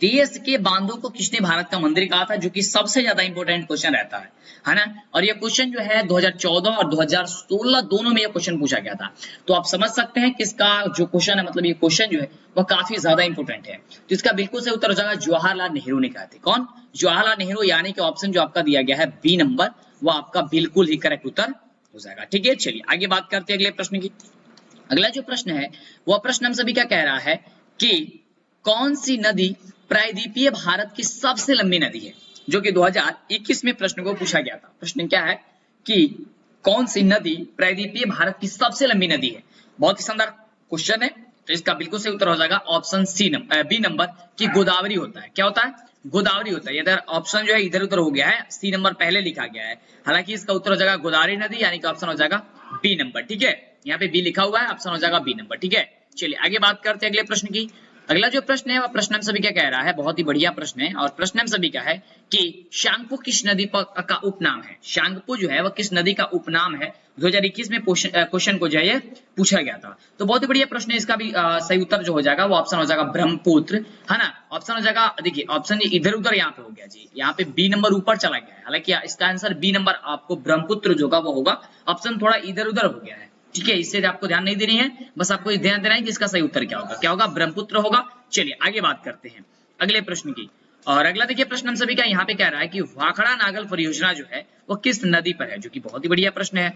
देश के बांधों को किसने भारत का मंदिर कहा था, जो कि सबसे ज्यादा इंपॉर्टेंट क्वेश्चन रहता है ना। और ये क्वेश्चन जो है 2014 और 2016 दोनों में ये क्वेश्चन पूछा गया था। तो आप समझ सकते हैं कि इसका जो क्वेश्चन है, मतलब ये क्वेश्चन जो है वो काफी ज्यादा इंपॉर्टेंट है। तो इसका बिल्कुल से उत्तर हो जाएगा जवाहरलाल नेहरू ने कहा थे। कौन, जवाहरलाल नेहरू, यानी कि ऑप्शन जो आपका दिया गया है बी नंबर वो आपका बिल्कुल ही करेक्ट उत्तर हो जाएगा। ठीक है, चलिए आगे बात करते हैं अगले प्रश्न की। अगला जो प्रश्न है वह प्रश्न हम सभी क्या कह रहा है कि कौन सी नदी प्रायद्वीपीय भारत की सबसे लंबी नदी है, जो कि 2021 में प्रश्न को पूछा गया था। प्रश्न क्या है कि कौन सी नदी प्रायद्वीपीय भारत की सबसे लंबी नदी है। बहुत ही शानदार क्वेश्चन है। तो इसका बिल्कुल सही उत्तर हो जाएगा ऑप्शन बी नंबर की गोदावरी होता है। क्या होता है, गोदावरी होता है। इधर ऑप्शन जो है इधर उधर हो गया है, सी नंबर पहले लिखा गया है, हालांकि इसका उत्तर हो जाएगा गोदावरी नदी, यानी कि ऑप्शन हो जाएगा बी नंबर। ठीक है, यहाँ पे बी लिखा हुआ है, ऑप्शन हो जाएगा बी नंबर। ठीक है, चलिए आगे बात करते हैं अगले प्रश्न की। अगला जो प्रश्न है वह प्रश्न हम सभी क्या कह रहा है, बहुत ही बढ़िया प्रश्न है। और प्रश्न हम सभी का है कि शांगपू किस नदी का उपनाम है। शांगपू जो है वह किस नदी का उपनाम है, 2021 में क्वेश्चन को जो है पूछा गया था। तो बहुत ही बढ़िया प्रश्न है। इसका भी सही उत्तर जो हो जाएगा वो ऑप्शन हो जाएगा ब्रह्मपुत्र, है ना। ऑप्शन हो जाएगा, देखिए ऑप्शन इधर उधर यहाँ पे हो गया जी, यहाँ पे बी नंबर ऊपर चला गया है, हालांकि इसका आंसर बी नंबर आपको ब्रह्मपुत्र जो होगा वो होगा। ऑप्शन थोड़ा इधर उधर हो गया है, ठीक है, इससे आपको ध्यान नहीं देनी है, बस आपको ध्यान देना है कि इसका सही उत्तर क्या होगा। क्या होगा, ब्रह्मपुत्र होगा। चलिए आगे बात करते हैं अगले प्रश्न की। और अगला देखिए प्रश्न हम सभी का यहाँ पे कह रहा है कि भाखड़ा नागल परियोजना जो है वो किस नदी पर है, जो कि बहुत ही बढ़िया प्रश्न है।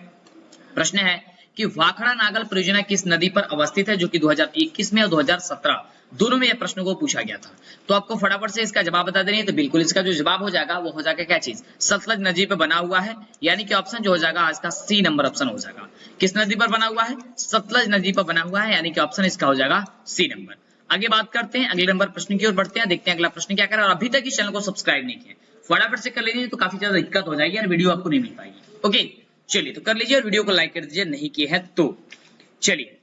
प्रश्न है कि भाखड़ा नागल परियोजना किस नदी पर अवस्थित है, जो कि 2021 में और 2017 दोनों में यह प्रश्न को पूछा गया था। तो आपको फटाफट से इसका जवाब बता देनी है। तो बिल्कुल इसका जो जवाब हो जाएगा वो हो जाएगा क्या चीज, सतलज नदी पर बना हुआ है, यानी कि ऑप्शन जो हो जाएगा इसका सी नंबर ऑप्शन हो जाएगा। किस नदी पर बना हुआ है, सतलज नदी पर बना हुआ है, यानी कि ऑप्शन इसका हो जाएगा सी नंबर। आगे बात करते हैं अगले नंबर प्रश्न की ओर बढ़ते हैं, देखते हैं अगला प्रश्न क्या कर रहा है। और अभी तक इस चैनल को सब्सक्राइब नहीं किया, फटाफट से कर लीजिए, तो काफी ज्यादा दिक्कत हो जाएगी और वीडियो आपको नहीं मिल पाएगी। ओके चलिए तो कर लीजिए और वीडियो को लाइक कर दीजिए, नहीं किए हैं तो। चलिए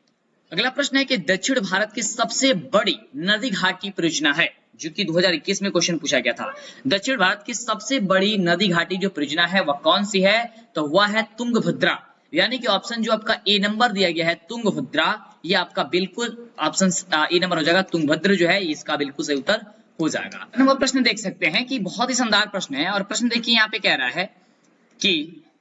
अगला प्रश्न है कि दक्षिण भारत की सबसे बड़ी नदी घाट की परियोजना है, जो कि 2021 में क्वेश्चन पूछा गया था। दक्षिण भारत की सबसे बड़ी नदी घाटी जो परियोजना है वह कौन सी है, तो वह है तुंगभद्रा, यानी कि ऑप्शन जो आपका ए नंबर दिया गया है तुंगभद्रा, ये आपका बिल्कुल ऑप्शन ए नंबर हो जाएगा। तुंगभद्र जो है इसका बिल्कुल सही उत्तर हो जाएगा। नंबर प्रश्न देख सकते हैं कि बहुत ही शानदार प्रश्न है। और प्रश्न देखिए यहाँ पे कह रहा है कि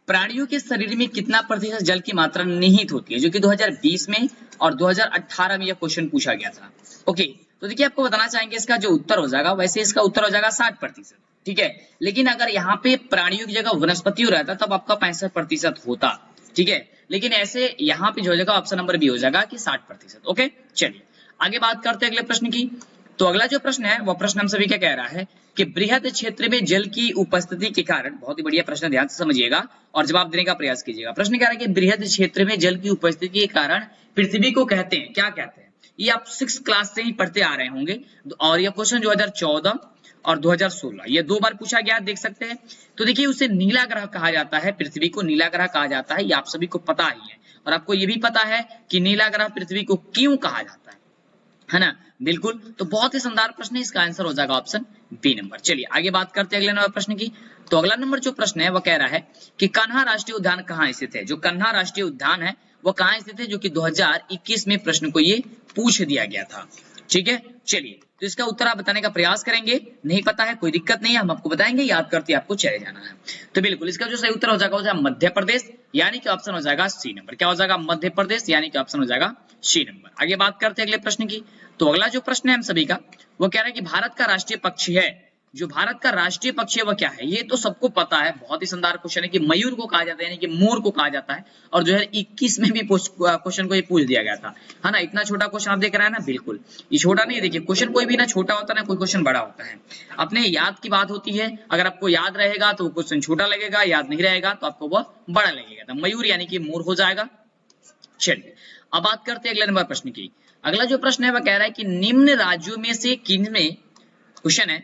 प्राणियों के शरीर में कितना प्रतिशत जल की मात्रा निहित होती है, जो कि 2020 में और 2018 में यह क्वेश्चन पूछा गया था। ओके तो देखिए आपको बताना चाहेंगे इसका जो उत्तर हो जाएगा, वैसे इसका उत्तर हो जाएगा 60%, ठीक है। लेकिन अगर यहाँ पे प्राणियों की जगह वनस्पतियों रहता तब आपका 65% होता, ठीक है। लेकिन ऐसे यहाँ पे जो हो जाएगा ऑप्शन नंबर बी हो जाएगा कि 60%। ओके चलिए आगे बात करते हैं अगले प्रश्न की। तो अगला जो प्रश्न है वह प्रश्न हम सभी क्या कह रहा है कि बृहद क्षेत्र में जल की उपस्थिति के कारण, बहुत ही बढ़िया प्रश्न, ध्यान से समझिएगा और जवाब देने का प्रयास कीजिएगा। प्रश्न कह रहा है कि बृहद क्षेत्र में जल की उपस्थिति के कारण पृथ्वी को कहते हैं, क्या कहते हैं, ये आप 6 क्लास से ही पढ़ते आ रहे होंगे। और ये क्वेश्चन 2014 और 2016 ये 2 बार पूछा गया, देख सकते हैं। तो देखिए उसे नीला ग्रह कहा जाता है, पृथ्वी को नीला ग्रह कहा जाता है, ये आप सभी को पता ही है। और आपको ये भी पता है कि नीला ग्रह पृथ्वी को क्यों कहा जाता है ना। बिल्कुल, तो बहुत ही शानदार प्रश्न है, इसका आंसर हो जाएगा ऑप्शन बी नंबर। चलिए आगे बात करते हैं अगले नंबर प्रश्न की। तो अगला नंबर जो प्रश्न है वो कह रहा है कि कान्हा राष्ट्रीय उद्यान कहाँ स्थित है। जो कान्हा राष्ट्रीय उद्यान है वो कहाँ स्थित है, जो कि 2021 में प्रश्न को ये पूछ दिया गया था। ठीक है, चलिए तो इसका उत्तर आप बताने का प्रयास करेंगे। नहीं पता है कोई दिक्कत नहीं है, हम आपको बताएंगे, याद करते आपको चले जाना है। तो बिल्कुल इसका जो सही उत्तर हो जाएगा मध्य प्रदेश, यानी कि ऑप्शन हो जाएगा सी नंबर। क्या हो जाएगा, मध्य प्रदेश, यानी कि ऑप्शन हो जाएगा सी नंबर। आगे बात करते हैं अगले प्रश्न की। तो अगला जो प्रश्न है हम सभी का वो कह रहा है कि भारत का राष्ट्रीय पक्षी है, जो भारत का राष्ट्रीय पक्षी है वो क्या है। ये तो सबको पता है, बहुत ही शानदार क्वेश्चन है कि मयूर को कहा जाता है, यानी कि मोर को कहा जाता है। और 2021 में भी क्वेश्चन को ये पूछ दिया गया था, है ना। इतना छोटा क्वेश्चन आप देख रहे हैं ना, बिल्कुल ये छोटा नहीं है। देखिए क्वेश्चन कोई भी ना छोटा होता है ना कोई क्वेश्चन बड़ा होता है, अपने याद की बात होती है। अगर आपको याद रहेगा तो क्वेश्चन छोटा लगेगा, याद नहीं रहेगा तो आपको वो बड़ा लगेगा। तो मयूर यानी कि मोर हो जाएगा। चलिए अब बात करते हैं अगले नंबर प्रश्न की। अगला जो प्रश्न है वह कह रहा है कि निम्न राज्यों में से किनमें, क्वेश्चन है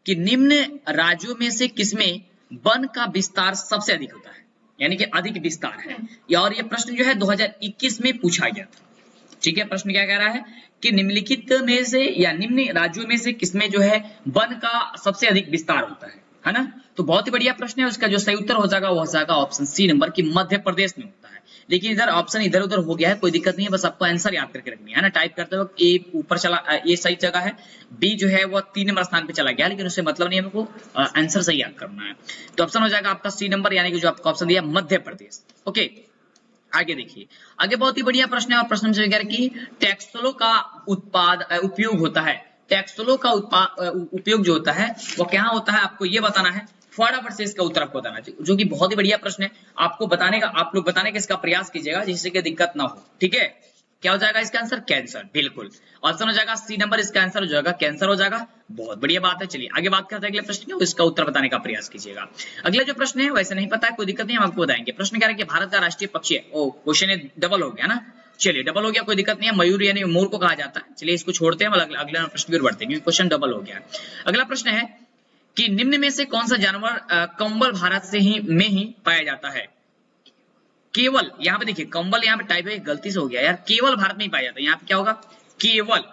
कि निम्न राज्यों में से किसमें वन का विस्तार सबसे अधिक होता है, यानी कि अधिक विस्तार है। और ये प्रश्न जो है 2021 में पूछा गया था। ठीक है, प्रश्न क्या कह रहा है कि निम्नलिखित में से या निम्न राज्यों में से किसमें जो है वन का सबसे अधिक विस्तार होता है ना। तो बहुत ही बढ़िया प्रश्न है, उसका जो सही उत्तर हो जाएगा वो हो जाएगा ऑप्शन सी नंबर की मध्य प्रदेश में होता है। लेकिन इधर ऑप्शन इधर उधर हो गया है, कोई दिक्कत नहीं है, बस आपको आंसर याद करके रखनी है ना। टाइप करते वक्त ए ऊपर चला, ए सही जगह है, बी जो है वो 3 नंबर स्थान पे चला गया, लेकिन उससे मतलब नहीं है, हमको आंसर सही याद करना है। तो ऑप्शन हो जाएगा आपका सी नंबर, यानी कि जो आपका ऑप्शन दिया मध्य प्रदेश। ओके, आगे देखिए, आगे बहुत ही बढ़िया प्रश्न है। और प्रश्न से की टेक्सटोलो का उपयोग होता है, टेक्सटोलो का उपयोग जो होता है वो क्या होता है, आपको ये बताना है। फटाफट से इसका उत्तर आपको बताना चाहिए, जो कि बहुत ही बढ़िया प्रश्न है। आपको बताने का, आप लोग बताने का इसका प्रयास कीजिएगा जिससे कि दिक्कत ना हो। ठीक है, क्या हो जाएगा इसका आंसर, कैंसर। बिल्कुल, ऑप्शन हो जाएगा सी नंबर, इसका आंसर हो जाएगा कैंसर हो जाएगा। बहुत बढ़िया बात है। चलिए आगे बात करते हैं अगले प्रश्न की, इसका उत्तर बताने का प्रयास कीजिएगा। अगला जो प्रश्न है वैसे नहीं पता है, कोई दिक्कत नहीं, हम आपको बताएंगे। प्रश्न क्या है कि भारत का राष्ट्रीय पक्षी है, ओ क्वेश्चन डबल हो गया ना। चलिए डबल हो गया, कोई दिक्कत नहीं है, मयूर यानी मोर को कहा जाता है। चलिए इसको छोड़ते हैं, अगले प्रश्न की ओर बढ़ते हैं क्योंकि क्वेश्चन डबल हो गया। अगला प्रश्न है कि निम्न में से कौन सा जानवर कंबल भारत से ही पाया जाता है। केवल, यहाँ पे देखिए कंबल यहाँ पे टाइप है, गलती से हो गया यार, केवल भारत में ही पाया जाता है। यहाँ पे क्या होगा, केवल।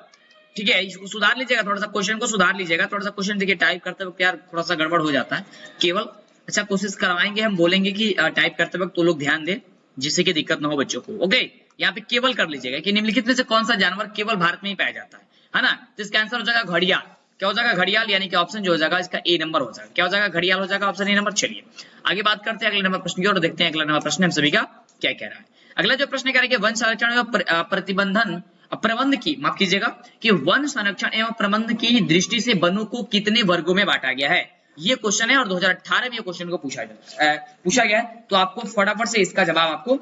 ठीक है, इसको सुधार लीजिएगा, थोड़ा सा क्वेश्चन को सुधार लीजिएगा। थोड़ा सा क्वेश्चन देखिए टाइप करते वक्त यार थोड़ा सा गड़बड़ हो जाता है। केवल, अच्छा कोशिश करवाएंगे, हम बोलेंगे कि टाइप करते वक्त तो लोग ध्यान दें जिससे कि दिक्कत ना हो बच्चों को। ओके, यहाँ पे केवल कर लीजिएगा कि निम्नलिखित में से कौन सा जानवर केवल भारत में ही पाया जाता है ना। तो इसका आंसर हो जाएगा घड़ियाल। क्या हो जाएगा, घड़ियाल, यानी कि ऑप्शन जो हो जाएगा इसका ए नंबर हो जाएगा। क्या हो जाएगा, घड़ियाल हो जाएगा, ऑप्शन ए नंबर। चलिए आगे बात करते हैं अगले नंबर प्रश्न की और देखते हैं अगला नंबर प्रश्न हम सभी का क्या कह रहा है। अगला जो प्रश्न कह रहा है कि वन संरक्षण एवं प्रतिबंधन प्रबंध की, माफ कीजिएगा, कि वन संरक्षण एवं प्रबंध की दृष्टि से वनों को कितने वर्गों में बांटा गया है। ये क्वेश्चन है और 2018 में ये क्वेश्चन को पूछा गया है। तो आपको फटाफट से इसका जवाब आपको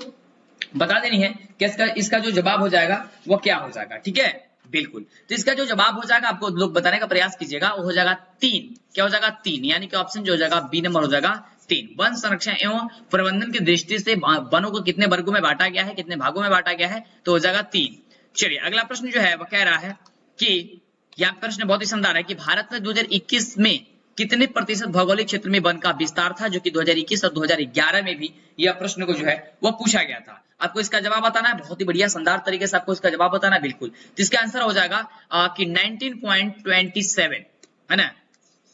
बता देनी है कि इसका जो जवाब हो जाएगा वो क्या हो जाएगा। ठीक है, बिल्कुल, तो इसका जो जवाब हो जाएगा आपको लोग बताने का प्रयास कीजिएगा, वो हो जाएगा 3। क्या हो जाएगा, 3, यानी कि ऑप्शन जो हो जाएगा बी नंबर हो जाएगा 3। वन संरक्षण एवं प्रबंधन की दृष्टि से वनों को कितने वर्गों में बांटा गया है, कितने भागों में बांटा गया है, तो हो जाएगा 3। चलिए अगला प्रश्न जो है वो कह रहा है कि यह प्रश्न बहुत ही शानदार है कि भारत में 2021 में कितने प्रतिशत भौगोलिक क्षेत्र में वन का विस्तार था, जो कि 2021 और 2011 में भी यह प्रश्न को जो है वो पूछा गया था। आपको इसका जवाब बताना है, बहुत ही बढ़िया शानदार तरीके से आपको इसका जवाब बताना है। बिल्कुल, तो इसका आंसर हो जाएगा कि 19.27 है ना,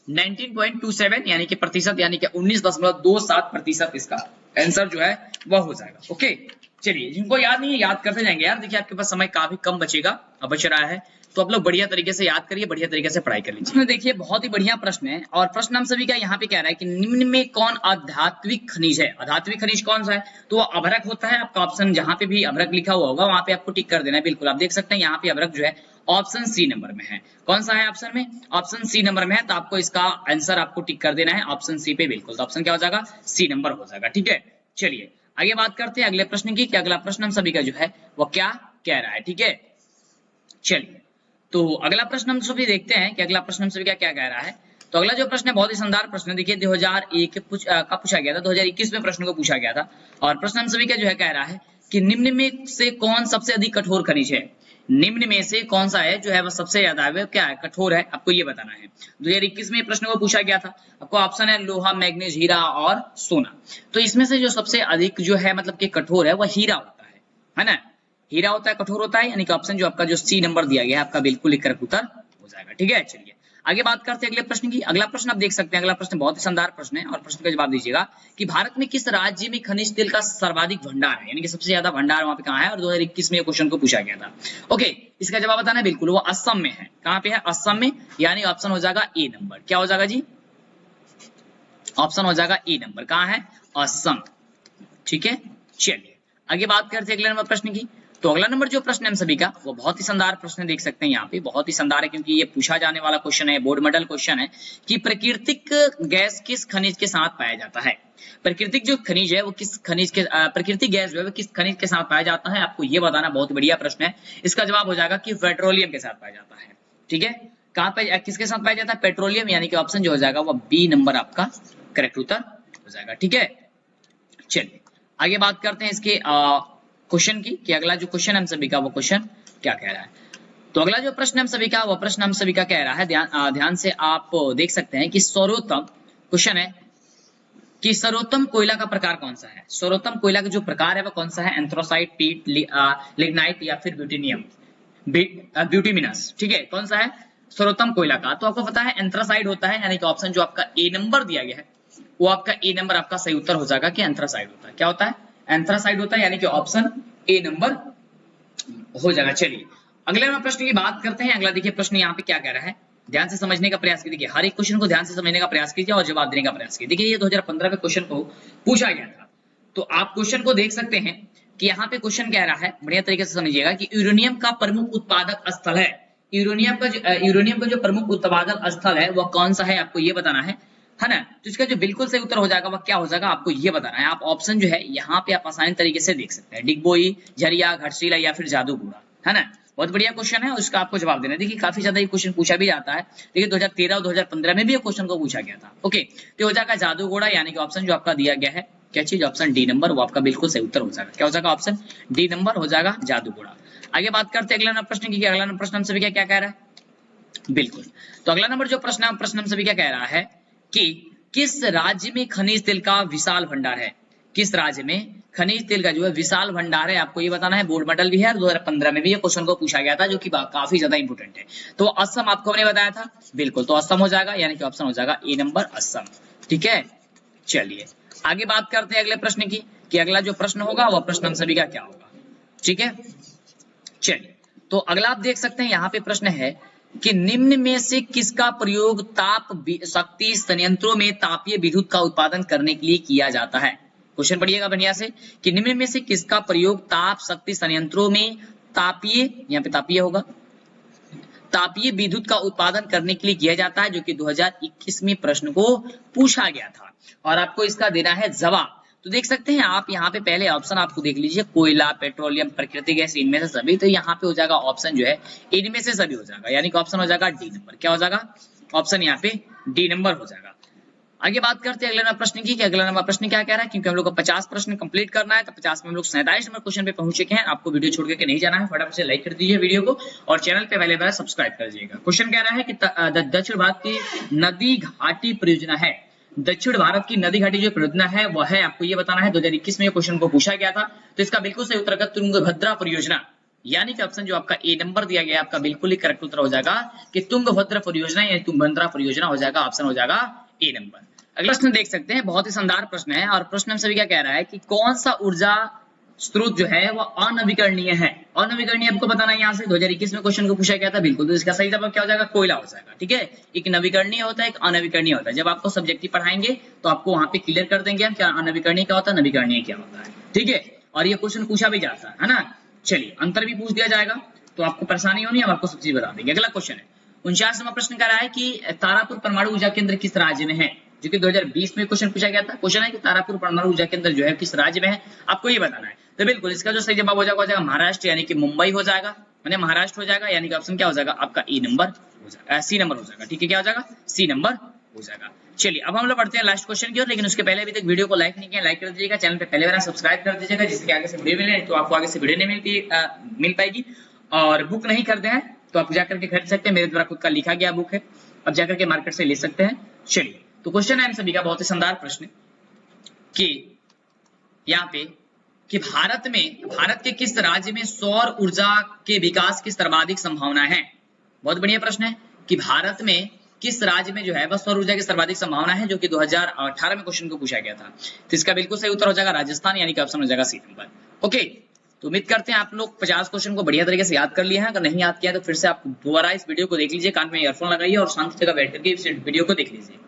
19.27 यानी कि प्रतिशत, यानी कि 19.27% इसका आंसर जो है वह हो जाएगा। ओके, चलिए जिनको याद नहीं है याद करते जाएंगे यार। देखिए आपके पास समय काफी कम बचेगा, अब बच रहा है, तो आप लोग बढ़िया तरीके से याद करिए, बढ़िया तरीके से पढ़ाई कर लीजिए। देखिए बहुत ही बढ़िया प्रश्न है और प्रश्न हम सभी का यहाँ पे कह रहा है कि निम्न में कौन आध्यात्मिक खनिज है। आध्यात्मिक खनिज कौन सा है, तो अभ्रक होता है। आपका ऑप्शन जहां पे भी अभ्रक लिखा हुआ होगा वहां पे आपको टिक कर देना है। बिल्कुल, आप देख सकते हैं यहाँ पे अभ्रक जो है ऑप्शन सी नंबर में है। कौन सा है ऑप्शन में, ऑप्शन सी नंबर में है, तो आपको इसका आंसर आपको टिक कर देना है ऑप्शन सी पे। बिल्कुल, तो ऑप्शन क्या हो जाएगा, सी नंबर हो जाएगा। ठीक है, चलिए आगे बात करते हैं अगले प्रश्न की कि अगला प्रश्न हम सभी का जो है वो क्या कह रहा है। ठीक है, चलिए तो अगला प्रश्न हम सभी देखते हैं कि अगला प्रश्न हम सभी का क्या कह रहा है। तो अगला जो प्रश्न है बहुत ही शानदार प्रश्न है। देखिए 2001 का पूछा गया था, 2021 में प्रश्न को पूछा गया था और प्रश्न हम सभी का जो है कह रहा है कि निम्न में से कौन सबसे अधिक कठोर खनिज है। निम्न में से कौन सा है जो है वह सबसे ज्यादा है, वो क्या है, कठोर है, आपको ये बताना है। 2021 में प्रश्न को पूछा गया था। आपको ऑप्शन है लोहा, मैग्नीज, हीरा और सोना। तो इसमें से जो सबसे अधिक जो है मतलब कि कठोर है वह हीरा होता है ना, हीरा होता है, कठोर होता है, यानी कि ऑप्शन जो आपका जो सी नंबर दिया गया है आपका बिल्कुल ही करेक्ट उत्तर हो जाएगा। ठीक है, चलिए आगे बात करते हैं अगले प्रश्न की। अगला प्रश्न आप देख सकते हैं, अगला प्रश्न बहुत ही शानदार प्रश्न है और प्रश्न का जवाब दीजिएगा कि भारत में किस राज्य में खनिज तेल का सर्वाधिक भंडार है, यानी कि सबसे ज्यादा भंडार वहां पे कहाँ है, और 2021 में क्वेश्चन को पूछा गया था। ओके, इसका जवाब बताना है, बिल्कुल वो असम में है। कहाँ पे है, असम में, यानी ऑप्शन हो जाएगा ए नंबर। क्या हो जाएगा जी, ऑप्शन हो जाएगा ए नंबर। कहाँ है, असम। ठीक है, चलिए आगे बात करते हैं अगले नंबर प्रश्न की। तो अगला नंबर जो प्रश्न है हम सभी का वो बहुत ही शानदार प्रश्न है, देख सकते हैं यहाँ पे बहुत ही शानदार है, क्योंकि ये पूछा जाने वाला क्वेश्चन है, बोर्ड मॉडल क्वेश्चन है कि प्राकृतिक गैस किस खनिज के साथ पाया जाता है। प्राकृतिक जो खनिज है वो किस खनिज के, प्राकृतिक गैस जो है वो किस खनिज के साथ पाया जाता है, आपको ये बताना। बहुत बढ़िया प्रश्न है। इसका जवाब हो जाएगा कि पेट्रोलियम के साथ पाया जाता है। ठीक है, कहाँ पे, किसके साथ पाया जाता है, पेट्रोलियम, यानी कि ऑप्शन जो हो जाएगा वो बी नंबर आपका करेक्ट उत्तर हो जाएगा। ठीक है, चलिए आगे बात करते हैं इसके क्वेश्चन की कि अगला जो क्वेश्चन हम सभी का वो क्वेश्चन क्या कह रहा है। तो अगला जो प्रश्न हम सभी का वो प्रश्न हम सभी का कह रहा है, ध्यान से आप देख सकते हैं कि सर्वोत्तम क्वेश्चन है कि सर्वोत्तम कोयला का प्रकार कौन सा है। सर्वोत्तम कोयला का जो प्रकार है वो कौन सा है, एंथ्रासाइट, पीट, लिग्नाइट या फिर ब्यूटेनियम, ब्यूटिमिनस। ठीक है, कौन सा है सर्वोत्तम कोयला का, तो आपको पता है एंथ्रासाइट होता है, यानी कि ऑप्शन जो आपका ए नंबर दिया गया है वो आपका ए नंबर आपका सही उत्तर हो जाएगा कि एंथ्रासाइट होता है। क्या होता है, एंथ्रासाइट होता है, यानी कि ऑप्शन ए नंबर हो जाएगा। चलिए अगले नंबर प्रश्न की बात करते हैं। अगला देखिए प्रश्न यहाँ पे क्या कह रहा है, ध्यान से समझने का प्रयास कीजिए, हर एक क्वेश्चन को ध्यान से समझने का प्रयास कीजिए और जवाब देने का प्रयास कीजिए। देखिए ये 2015 में क्वेश्चन को पूछा गया था, तो आप क्वेश्चन को देख सकते हैं कि यहाँ पे क्वेश्चन कह रहा है, बढ़िया तरीके से समझिएगा कि यूरेनियम का प्रमुख उत्पादक स्थल है, यूरेनियम का जो प्रमुख उत्पादक स्थल है वह कौन सा है, आपको ये बताना है ना। तो इसका जो बिल्कुल सही उत्तर हो जाएगा वह क्या हो जाएगा, आपको ये बताना है। आप ऑप्शन जो है यहाँ पे आप आसानी तरीके से देख सकते हैं, डिगबोई, झरिया, घाटशिला या फिर जादूगोड़ा, है ना। बहुत बढ़िया क्वेश्चन है और इसका आपको जवाब देना है। देखिए काफी ज्यादा ये क्वेश्चन पूछा भी जाता है, देखिए 2013 और 2015 में भी ये क्वेश्चन को पूछा गया था। ओके, तो हो जाएगा जादूगोड़ा, यानी कि ऑप्शन जो आपका दिया गया है क्या चीज, ऑप्शन डी नंबर, वो आपका बिल्कुल सही उत्तर हो जाएगा। क्या हो जाएगा, ऑप्शन डी नंबर हो जाएगा, जादूगोड़ा। आगे बात करते हैं अगला नंबर प्रश्न की, अगला नंबर प्रश्न हम सभी क्या कह रहा है, बिल्कुल। तो अगला नंबर जो प्रश्न हम सभी क्या कह रहा है कि किस राज्य में खनिज तेल का विशाल भंडार है, किस राज्य में खनिज तेल का जो है विशाल भंडार है, आपको ये बताना है। बोर्ड मॉडल भी है, 2015 में भी ये क्वेश्चन को पूछा गया था, जो कि काफी ज्यादा इंपोर्टेंट है। तो असम आपको हमने बताया था, बिल्कुल, तो असम हो जाएगा, यानी कि ऑप्शन हो जाएगा ए नंबर, असम। ठीक है, चलिए आगे बात करते हैं अगले प्रश्न की कि अगला जो प्रश्न होगा वह प्रश्न हम सभी का क्या होगा। ठीक है, चलिए तो अगला आप देख सकते हैं यहाँ पे प्रश्न है कि निम्न में से किसका प्रयोग ताप शक्ति संयंत्रों में तापीय विद्युत का उत्पादन करने के लिए किया जाता है। क्वेश्चन पढ़िएगा बढ़िया से कि निम्न में से किसका प्रयोग ताप शक्ति संयंत्रों में तापीय, यहाँ पे तापीय होगा, तापीय विद्युत का उत्पादन करने के लिए किया जाता है, जो कि 2021 में प्रश्न को पूछा गया था और आपको इसका देना है जवाब। तो देख सकते हैं आप यहाँ पे पहले ऑप्शन आपको देख लीजिए, कोयला, पेट्रोलियम, प्राकृतिक गैस, इनमें से सभी, तो यहाँ पे हो जाएगा ऑप्शन जो है इनमें से सभी हो जाएगा, यानी कि ऑप्शन हो जाएगा डी नंबर। क्या हो जाएगा, ऑप्शन यहाँ पे डी नंबर हो जाएगा। आगे बात करते हैं अगले नंबर प्रश्न की कि अगला नंबर प्रश्न क्या कह रहा है, क्योंकि हम लोग को 50 प्रश्न कंप्लीट करना है, तो 50 में हम लोग 47 नंबर क्वेश्चन पे पहुंच चुके हैं। आपको वीडियो छोड़ के नहीं जाना है, फटाफट से लाइक कर दीजिए वीडियो को और चैनल पे पहले बार सब्सक्राइब कर दीजिएगा। क्वेश्चन कह रहा है कि दक्षिण भारत की नदी घाटी परियोजना है, दक्षिण भारत की नदी घाटी जो परियोजना है वह है, आपको ये बताना है। 2021 में क्वेश्चन को पूछा गया था, तो इसका बिल्कुल सही उत्तर तुंगभद्रा परियोजना, यानी कि ऑप्शन जो आपका ए नंबर दिया गया है आपका बिल्कुल ही करेक्ट उत्तर हो जाएगा कि तुंगभद्रा परियोजना, यानी तुंगभद्रा परियोजना हो जाएगा, ऑप्शन हो जाएगा ए नंबर। अगला प्रश्न देख सकते हैं, बहुत ही शानदार प्रश्न है और प्रश्न हम सभी क्या कह रहा है कि कौन सा ऊर्जा स्रोत जो है वह अनवीकरणीय है। अनवीकरणीय आपको बताना है, यहाँ से 2021 में क्वेश्चन को पूछा गया था, बिल्कुल, तो इसका सही जवाब क्या हो जाएगा, कोयला हो जाएगा। ठीक है, एक नवीकरणीय होता है, एक अनवीकरणीय होता है। जब आपको सब्जेक्टिव पढ़ाएंगे तो आपको वहां पे क्लियर कर देंगे हम क्या अनवीकरणीय क्या होता है, नवीकरणीय क्या होता है। ठीक है, और ये क्वेश्चन पूछा भी जाता है ना। चलिए अंतर भी पूछ दिया जाएगा, तो आपको परेशानी होनी, हम आपको सब चीज बता देंगे। अगला क्वेश्चन है 49 नंबर प्रश्न कर रहा है कि तारापुर परमाणु ऊर्जा केंद्र किस राज्य में है, जो कि 2020 में क्वेश्चन पूछा गया था। क्वेश्चन है कि तारापुर परमाणु ऊर्जा केंद्र जो है किस राज्य में है, आपको ये बताना है। तो बिल्कुल इसका जो सही जवाब हो जाएगा महाराष्ट्र, यानी कि मुंबई हो जाएगा, मैंने महाराष्ट्र हो जाएगा, यानी कि ऑप्शन क्या हो जाएगा आपका ए नंबर हो जाएगा, सी नंबर हो जाएगा। ठीक है, क्या हो जाएगा, सी नंबर हो जाएगा। चलिए अब हम लोग बढ़ते हैं लास्ट क्वेश्चन की ओर, लेकिन उसके पहले अभी तक वीडियो को लाइक नहीं किया, लाइक कर दीजिएगा, चैनल पे पहले बार सब्सक्राइब कर दीजिएगा, जिससे आगे से वीडियो मिले, तो आपको आगे से वीडियो नहीं मिल पाएगी। और बुक नहीं खरीदे हैं तो आप जाकर के खरीद सकते हैं, मेरे द्वारा खुद का लिखा गया बुक है, आप जाकर के मार्केट से ले सकते हैं। चलिए, तो क्वेश्चन है हम सभी का बहुत ही शानदार प्रश्न कि यहाँ पे कि भारत के किस राज्य में सौर ऊर्जा के विकास की सर्वाधिक संभावना है। बहुत बढ़िया प्रश्न है कि भारत में किस राज्य में जो है वह सौर ऊर्जा की सर्वाधिक संभावना है, जो कि 2018 में क्वेश्चन को पूछा गया था। तो इसका बिल्कुल सही उत्तर हो जाएगा राजस्थान, यानी कि ऑप्शन हो जाएगा सी नंबर। ओके, तो उम्मीद करते हैं आप लोग 50 क्वेश्चन को बढ़िया तरीके से याद कर लिए हैं। अगर नहीं याद किया तो फिर से आप दोबारा इस वीडियो को देख लीजिए, कान में ईयरफोन लगाइए और शांति जगह बैठ करके इस वीडियो को देख लीजिए।